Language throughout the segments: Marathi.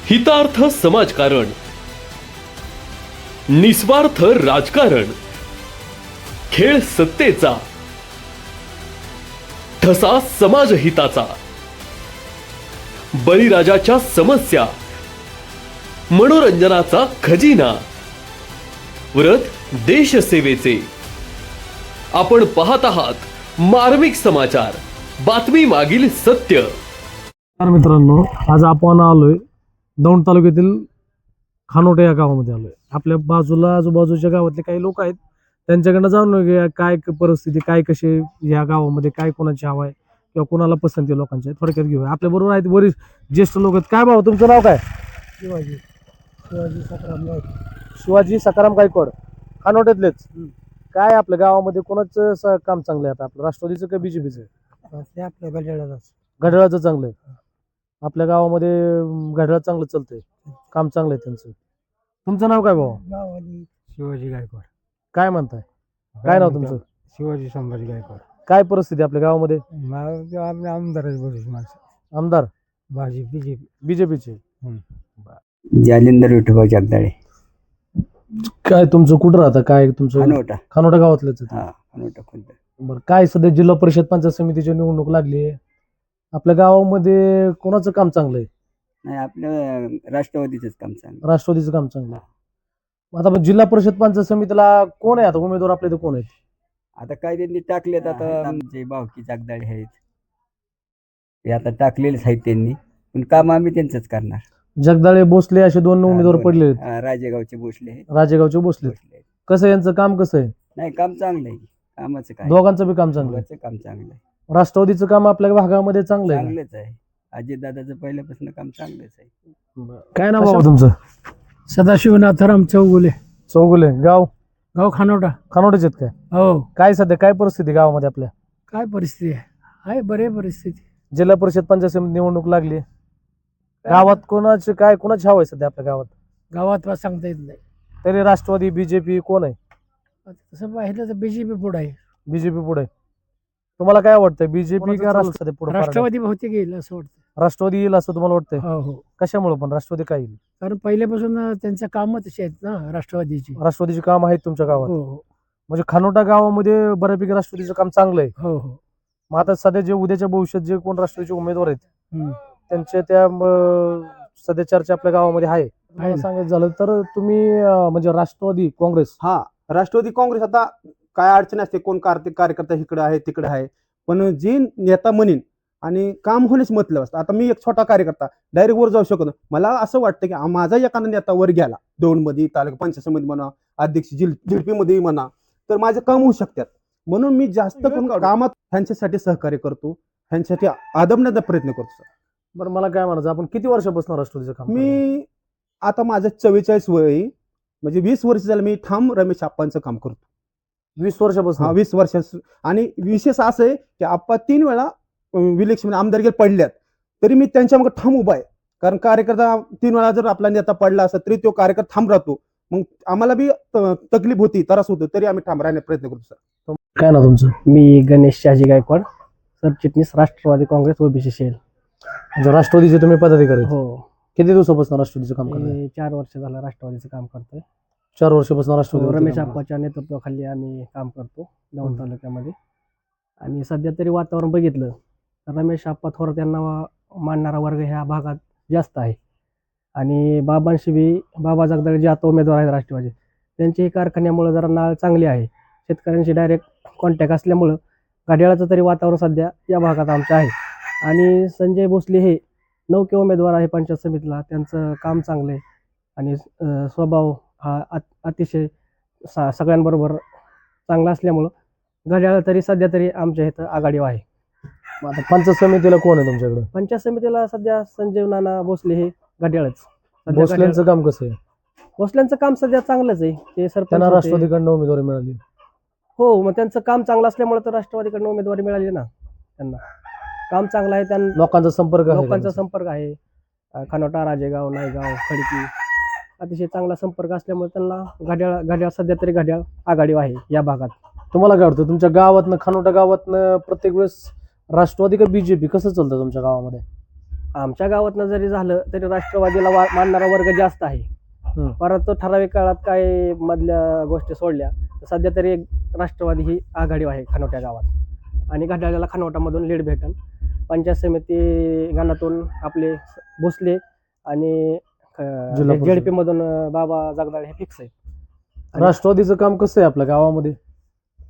हितार्थ समाजकारण, निस्वार्थ राजकारण, खेळ सत्तेचा, ठसा समाजहिताचा, बळीराजाच्या समस्या, मनोरंजनाचा खजिना, व्रत देशसेवेचे. आपण पाहत आहात मार्मिक समाचार, बातमी मागील सत्य. मित्रांनो, आज आपण आलोय दौंड तालुक्यातील खानोटे या गावामध्ये आलोय. आपल्या बाजूला आजूबाजूच्या गावातले काही लोक आहेत, त्यांच्याकडनं जाणून घेऊया काय परिस्थिती, काय कशी या गावामध्ये, काय कोणाची हवा आहे किंवा कोणाला पसंती आहे लोकांच्या, थोडक्यात घेऊया. आपल्या बरोबर आहेत बरीच ज्येष्ठ लोक आहेत. काय भाऊ तुमचं नाव काय? शिवाजी सकाराम गायकवाड. शिवाजी सकाराम गायकवाड, खानोट्यातलेच. काय आपल्या गावामध्ये कोणाचं काम चांगलं आहे आता, आपलं राष्ट्रवादीचं का बीजेपीचं? ते आपल्या गजाळालाच घड्याळाचं चांगलं आहे. आपल्या गावामध्ये घड्याळ चांगलं चालतंय, काम चांगलं आहे त्यांचं. तुमचं नाव काय भाऊ? गावाली शिवाजी गायकवाड. काय म्हणताय? काय नाव तुमचं? शिवाजी संभाजी गायकवाड. काय परिस्थिती आपल्या गावामध्ये? आपले आमदारच बोलू माणसं. आमदार बीजेपी. बीजेपीचे. जालिंदर विठोबा जगदाळे. काय तुमचं कुठं राहतं, काय तुमचं? खानोटा. खानोटा गावातलंच आहे. हा, खानोटा खुद्द. बरं, काय सध्या जिल्हा परिषद पंचायत समितीची निवडणूक लागली आहे, आपल्या गावामध्ये कोणाचं काम चांगलं आहे? नाही, आपलं राष्ट्रवादीचंच काम चांगलं. राष्ट्रवादीचं काम चांगलं आहे. आता जिल्हा परिषद पंचायत समितीला कोण आहे आता उमेदवार आपल्या इथे, कोण आहेत? आता काय त्यांनी टाकलेत, आता आमचे भावकी जगदाळे आहेत, ते आता टाकलेलेच आहेत त्यांनी, पण काम आम्ही त्यांचंच करणार. जगदाळे भोसले असे दोन उमेदवार पडले आहेत. राजेगावचे भोसले आहेत. राजेगावचे भोसले. कसं आहे यांचं काम, कसं आहे? नाही, काम चांगलं आहे. कामाचं काय, दोघांचं बी काम चांगलं आहे. दोघांचं काम चांगलं आहे. राष्ट्रवादीचं काम आपल्या भागामध्ये चांगलं आहे. चांगलंच आहे. अजितदादाचं पहिल्यापासून काम चांगलंच आहे. काय नाव बाबा तुमचं? सदाशिवनाथराम चौगुले. चौगुले. गाव? गाव खानोटा. खानोटेच आहेत काय? हो. काय सध्या काय परिस्थिती गावामध्ये आपल्या? काय परिस्थिती आहे बरे परिस्थिती. जिल्हा परिषद पंचायत समिती निवडणूक लागली, गावात कोणाची काय, कोणाची हवा आहे सध्या आपल्या गावात? गावात सांगता येत नाही. तरी राष्ट्रवादी बीजेपी कोण आहे? तसं पाहिलं तर बीजेपी पुढे आहे. बीजेपी पुढे. तुम्हाला काय वाटतंय, बीजेपी का राष्ट्रवादी पुढे? राष्ट्रवादी बहुतेक येईल असं वाटतं. राष्ट्रवादी येईल असं तुम्हाला वाटतंय? हो हो. कशामुळे पण राष्ट्रवादी काय येईल? कारण पहिल्यापासून त्यांचं काम तशी आहेत ना राष्ट्रवादीची. राष्ट्रवादीची काम आहेत तुमच्या गावात? हो हो म्हणजे खानोटा गावामध्ये बऱ्यापैकी राष्ट्रवादीचं काम चांगलं आहे. हो हो. मग आता सध्या जे उद्याच्या भविष्यात जे कोण राष्ट्रवादीचे उमेदवार आहेत, हम्म. त्यांच्या त्या सध्या चर्चा आपल्या गावामध्ये आहे. आहे. सांगायचं झालं तर तुम्ही म्हणजे राष्ट्रवादी काँग्रेस. हा, राष्ट्रवादी काँग्रेस. आता काय अडचण असते, कोण कार्यकर्ता इकडे आहे तिकडे आहे, पण जे नेता म्हणेन आणि काम होण्यास मतलब असतं. आता मी एक छोटा कार्यकर्ता डायरेक्ट वर जाऊ शकतो. मला असं वाटतं की माझा एखादा नेता वर गेला, दौंडमध्ये तालुका पंचायत समिती म्हणा, अध्यक्ष झिडपी मध्ये म्हणा, तर माझे काम होऊ शकतात. म्हणून मी जास्त करून कामात त्यांच्यासाठी सहकार्य करतो, त्यांच्यासाठी आदमण्याचा प्रयत्न करतो. बरं, मला काय म्हणायचं, आपण किती वर्षापासून राष्ट्रवादीचं काम करतो? मी आता माझं 44 वय, म्हणजे 20 वर्ष झालं मी ठाम रमेश आप्पांचं काम करतो. 20 वर्षापासून? हा, 20 वर्ष. आणि विशेष असं आहे की आप्पा 3 वेळा इलेक्शन आमदारकी पडल्यात, तरी मी त्यांच्या मग ठाम उभा आहे. कारण कार्यकर्ता 3 वेळा जर आपला नेता पडला असता तरी तो कार्यकर्ता ठाम राहतो. मग आम्हाला बी तकलीफ होती, त्रास होतो, तरी आम्ही ठाम राहण्याचा प्रयत्न करतो. सर, काय ना तुमचं? मी गणेश शहाजी गायकवाड, सरचिटणीस राष्ट्रवादी काँग्रेस ओबीसी सेल. म्हणजे राष्ट्रवादीचे तुम्ही पदाधिकारी आहेत? हो. किती दिवसापासून राष्ट्रवादीचं काम करताय? मी 4 वर्ष झालं राष्ट्रवादीचं काम करतोय. 4 वर्षापासून राष्ट्रवादी. रमेश आप्पाच्या नेतृत्वाखाली आम्ही काम करतो दौंड तालुक्यामध्ये. आणि सध्या तरी वातावरण बघितलं तर रमेश आप्पा थोरात यांना मानणारा वर्ग ह्या भागात जास्त आहे. आणि बाबा जगदाळे जे आता उमेदवार आहेत राष्ट्रवादी, त्यांची कारखान्यामुळे जरा नाळ चांगली आहे, शेतकऱ्यांशी डायरेक्ट कॉन्टॅक्ट असल्यामुळं घड्याळाचं तरी वातावरण सध्या या भागात आमचं आहे. आणि संजय भोसले हे नौके उमेदवार आहे पंचायत समितीला, त्यांचं काम चांगलं आहे आणि स्वभाव हा अतिशय सगळ्यांबरोबर चांगला असल्यामुळं घड्याळ तरी सध्या तरी आमच्या इथं आघाडीवर आहे. आता पंचायत समितीला कोण आहे तुमच्याकडे? पंचायत समितीला सध्या संजीव नाना भोसले हे घड्याळच. भोसलेंचं काम कसं आहे? भोसल्यांचं काम सध्या चांगलंच आहे. ते सरपंच त्यांना होते. राष्ट्रवादीकडनं उमेदवारी मिळाली. हो, मग त्यांचं काम चांगलं असल्यामुळे तर राष्ट्रवादीकडनं उमेदवारी मिळाली ना. त्यांना काम चांगलं आहे, त्यांना लोकांचा संपर्क आहे. लोकांचा संपर्क आहे. खानोटा, राजेगाव, नायगाव, खडकी अतिशय चांगला संपर्क असल्यामुळे त्यांना घड्याळ सध्या तरी घड्याळ आघाडीवर आहे या भागात. तुम्हाला काय वाटतं, तुमच्या गावातनं, खानोटा गावातनं प्रत्येक वेळेस राष्ट्रवादी का बीजेपी, कसं चालतं तुमच्या गावामध्ये? आमच्या गावातनं जरी झालं तरी राष्ट्रवादीला मानणारा वर्ग जास्त आहे. हम्म. परंतु ठराविक काळात काय मधल्या गोष्टी सोडल्या तर सध्या तरी राष्ट्रवादी ही आघाडी आहे खानोट्या गावात आणि घड्याळाला खानोटामधून लीड भेटेल. पंचायत समिती गणातून आपले भोसले आणि जिल्हा परिषद. जेडपी मधून बाबा जगदाळे हे फिक्स आहे. राष्ट्रवादीचं काम कसं आहे आपल्या गावामध्ये?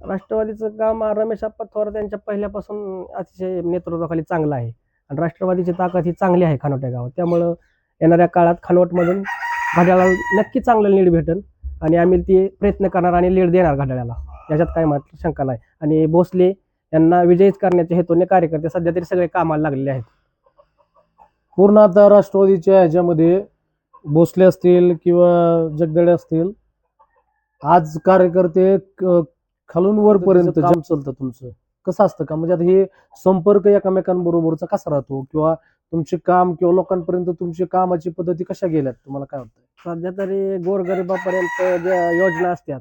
राष्ट्रवादीचं काम रमेश आप्पा थोरात यांच्या पहिल्यापासून अतिशय नेतृत्वाखाली चांगलं आहे आणि राष्ट्रवादीची ताकद ही चांगली आहे खानोट्या गावात. त्यामुळं येणाऱ्या काळात खानोटमधून घड्याळाला नक्की चांगलं लीड भेटेल आणि आम्ही ते प्रयत्न करणार आणि लीड देणार घड्याळाला, याच्यात काही मात्र शंका नाही. आणि भोसले यांना विजयीच करण्याच्या हेतूने कार्यकर्ते सध्या तरी सगळे कामाला लागलेले आहेत. पूर्ण आता राष्ट्रवादीच्या ह्याच्यामध्ये भोसले असतील किंवा जगदळे असतील, आज कार्यकर्ते खालून वरपर्यंत काम चालतं तुमचं कसं असतं का? म्हणजे आता हे संपर्क एकमेकांबरोबरचा कसा राहतो किंवा तुमचे काम किंवा लोकांपर्यंत तुमची कामाची पद्धती कशा गेल्यात, तुम्हाला काय वाटतं? सध्या तरी गोरगरिबापर्यंत ज्या योजना असतात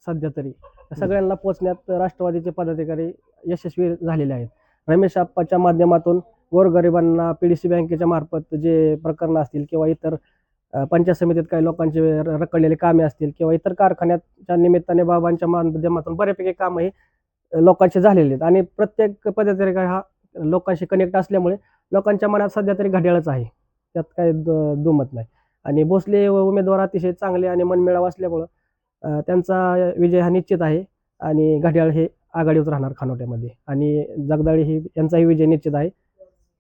सध्या तरी त्या सगळ्यांना पोचण्यात राष्ट्रवादीचे पदाधिकारी यशस्वी झालेले आहेत. रमेश आप्पाच्या माध्यमातून गोरगरिबांना PDC बँकेच्या मार्फत जे प्रकरणं असतील किंवा इतर पंचायत समितीत काही लोकांचे रखडलेले कामे असतील किंवा इतर कारखान्याच्या निमित्ताने बाबांच्या माध्यमातून बऱ्यापैकी कामं हे लोकांचे झालेले आहेत आणि प्रत्येक पदाधिकारी हा लोकांशी कनेक्ट असल्यामुळे लोकांच्या मनात सध्या तरी घड्याळच आहे, त्यात काही दुमत नाही. आणि भोसले उमेदवार अतिशय चांगले आणि मनमिळाव असल्यामुळं त्यांचा विजय हा निश्चित आहे आणि घड्याळ हे आघाडीवर राहणार खानोट्यामध्ये आणि जगदाळे ही यांचाही विजय निश्चित आहे.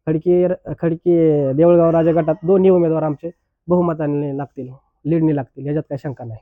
खडकी देऊळगाव राजा गटात दोन्ही उमेदवार आमचे बहुमताने लागतील, लीडने लागतील, याच्यात काही शंका नाही.